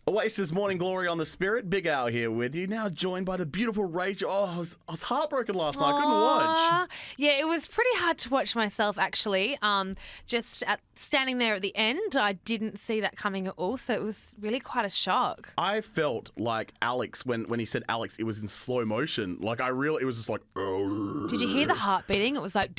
Oasis Morning Glory on the Spirit. Big Al here with you. Now joined by the beautiful Rachael. Oh, I was heartbroken last night. I couldn't watch. Yeah, it was pretty hard to watch myself, actually. Standing there at the end, I didn't see that coming at all, so it was really quite a shock. I felt like Alex, when he said Alex, it was in slow motion. It was just like... Did you hear the heart beating? It was like...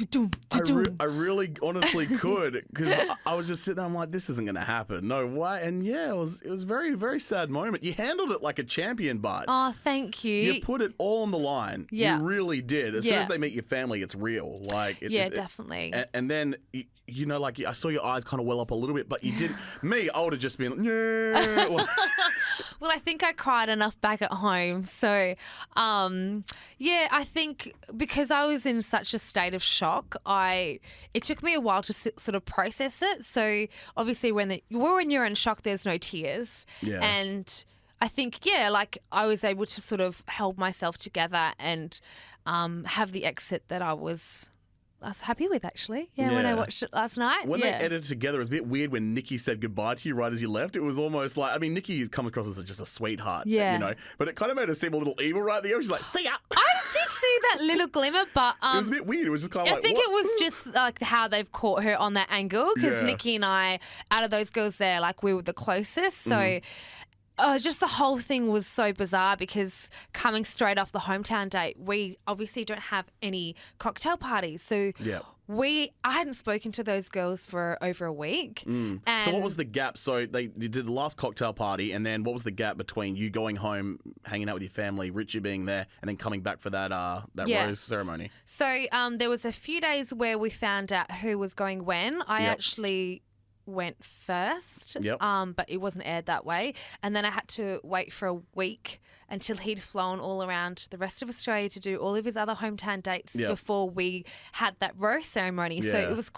I really honestly could, because I was just sitting there, I'm like, this isn't going to happen. No way. And yeah, it was a very, very sad moment. You handled it like a champion, bud. Oh, thank you. You put it all on the line. Yeah. You really did. As soon as they meet your family, it's real. Definitely. And then... I saw your eyes kind of well up a little bit, but you didn't. Me, I would have just been, yeah. Well, I think I cried enough back at home. So, I think because I was in such a state of shock, it took me a while to sort of process it. So, obviously, when you're in shock, there's no tears. Yeah. And I think, I was able to sort of hold myself together and have the exit that I was happy with, actually. Yeah, when I watched it last night. When they edited together, it was a bit weird when Nikki said goodbye to you right as you left. It was almost like, Nikki comes across as just a sweetheart, but it kind of made her seem a little evil right at the end. She's like, see ya. I did see that little glimmer, but... it was a bit weird. It was just kind of I think it was just like how they've caught her on that angle, because Nikki and I, out of those girls there, we were the closest, so... just the whole thing was so bizarre, because coming straight off the hometown date, we obviously don't have any cocktail parties. So I hadn't spoken to those girls for over a week. And so what was the gap? So you did the last cocktail party, and then what was the gap between you going home, hanging out with your family, Richie being there, and then coming back for that rose ceremony? So there was a few days where we found out who was going when. I actually went first, but it wasn't aired that way. And then I had to wait for a week until he'd flown all around the rest of Australia to do all of his other hometown dates before we had that rose ceremony. So it was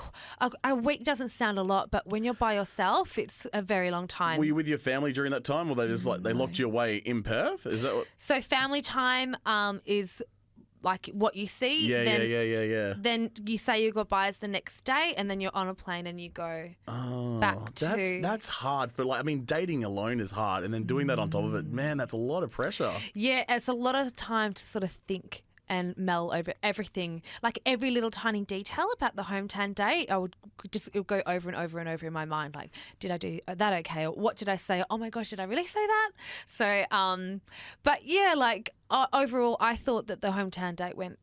a week. Doesn't sound a lot, but when you're by yourself, it's a very long time. Were you with your family during that time, or they just they locked you away in Perth? Is that what? So family time is like what you see. Then you say your goodbyes the next day, and then you're on a plane and you go back to... That's hard for dating alone is hard, and then doing that on top of it, man, that's a lot of pressure. Yeah, it's a lot of time to sort of think and mull over everything, like every little tiny detail about the hometown date. It would go over and over and over in my mind. Like, did I do that okay? Or what did I say? Oh my gosh, did I really say that? So, but yeah, overall, I thought that the hometown date went,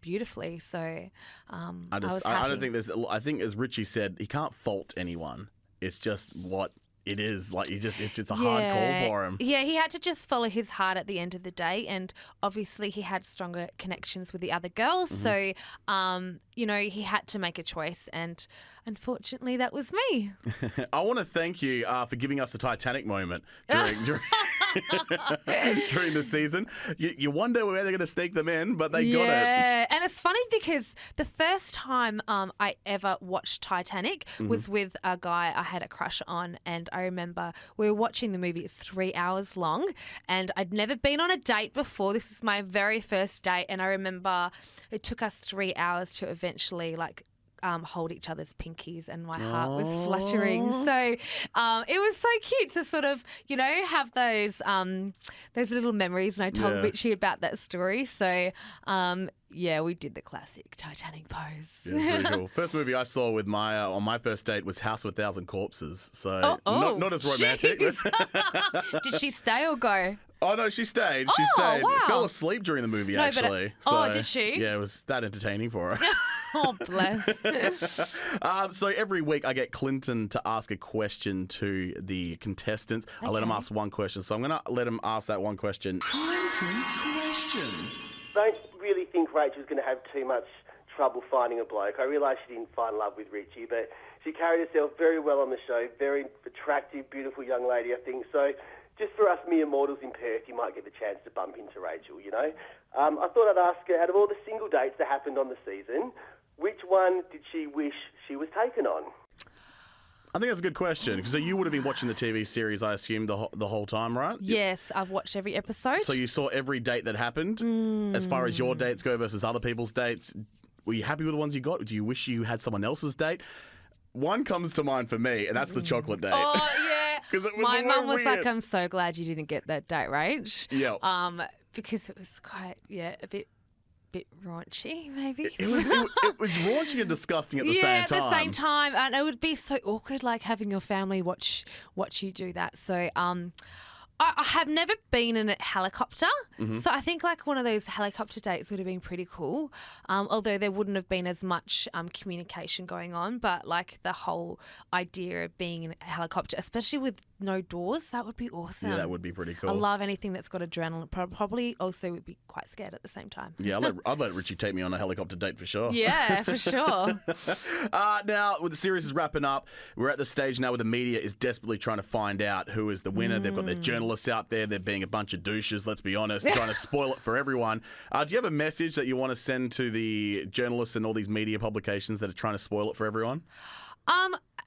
beautifully. So, I was happy. I don't think I think, as Richie said, he can't fault anyone. It's just what it is. It's a hard call for him. Yeah, he had to just follow his heart at the end of the day, and obviously he had stronger connections with the other girls. So, he had to make a choice, and unfortunately, that was me. I want to thank you for giving us the Titanic moment during the season. You wonder where they're going to sneak them in, but they got it. Yeah, and it's funny because the first time I ever watched Titanic was with a guy I had a crush on, and I remember we were watching the movie. It's 3 hours long, and I'd never been on a date before. This is my very first date, and I remember it took us 3 hours to eventually hold each other's pinkies, and my heart was fluttering. So it was so cute to sort of, have those little memories, and I told Richie about that story. So we did the classic Titanic pose. Yeah, pretty cool. First movie I saw with my on my first date was House of a Thousand Corpses. So not as romantic. Did she stay or go? Oh, no, she stayed. She stayed. Wow. Fell asleep during the movie, actually. Did she? Yeah, it was that entertaining for her. Oh, bless. So every week I get Clinton to ask a question to the contestants. I let him ask one question. So I'm going to let him ask that one question. Clinton's question. I don't really think Rachel's going to have too much trouble finding a bloke. I realise she didn't find love with Richie, but she carried herself very well on the show. Very attractive, beautiful young lady, I think. So just for us mere mortals in Perth, you might get the chance to bump into Rachael, I thought I'd ask her, out of all the single dates that happened on the season, which one did she wish she was taken on? I think that's a good question, because you would have been watching the TV series, I assume, the whole time, right? Yes, I've watched every episode. So you saw every date that happened. As far as your dates go versus other people's dates, were you happy with the ones you got? Do you wish you had someone else's date? One comes to mind for me, and that's the chocolate date. Oh, yeah. 'Cause it was My a little mum was like, weird. I'm so glad you didn't get that date range. Yeah. Because it was quite, a bit raunchy, maybe. It was raunchy and disgusting at the same time. Yeah, at the same time. And it would be so awkward, like having your family watch you do that. So, I have never been in a helicopter, so I think like one of those helicopter dates would have been pretty cool. Although there wouldn't have been as much communication going on, but like the whole idea of being in a helicopter, especially with no doors, that would be awesome. Yeah, that would be pretty cool. I love anything that's got adrenaline. Probably also would be quite scared at the same time. Yeah, I'd let Richie take me on a helicopter date for sure. Yeah, for sure. Now, with the series is wrapping up, we're at the stage now where the media is desperately trying to find out who is the winner. They've got their journalists out there. They're being a bunch of douches, let's be honest, trying to spoil it for everyone. Do you have a message that you want to send to the journalists and all these media publications that are trying to spoil it for everyone?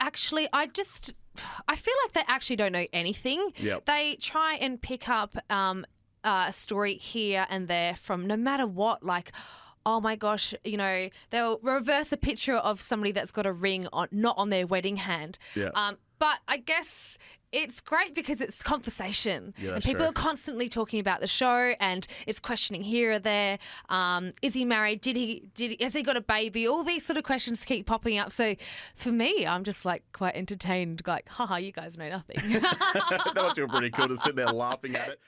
Actually, I feel like they actually don't know anything. Yep. They try and pick up a story here and there from no matter what, like, oh my gosh, they'll reverse a picture of somebody that's got a ring not on their wedding hand. Yeah. But I guess it's great because it's conversation. Yeah, and that's people true. are constantly talking about the show and it's questioning here or there. Is he married? Has he got a baby? All these sort of questions keep popping up. So for me, I'm just like quite entertained, like, haha, you guys know nothing. That must feel pretty cool to sit there laughing at it.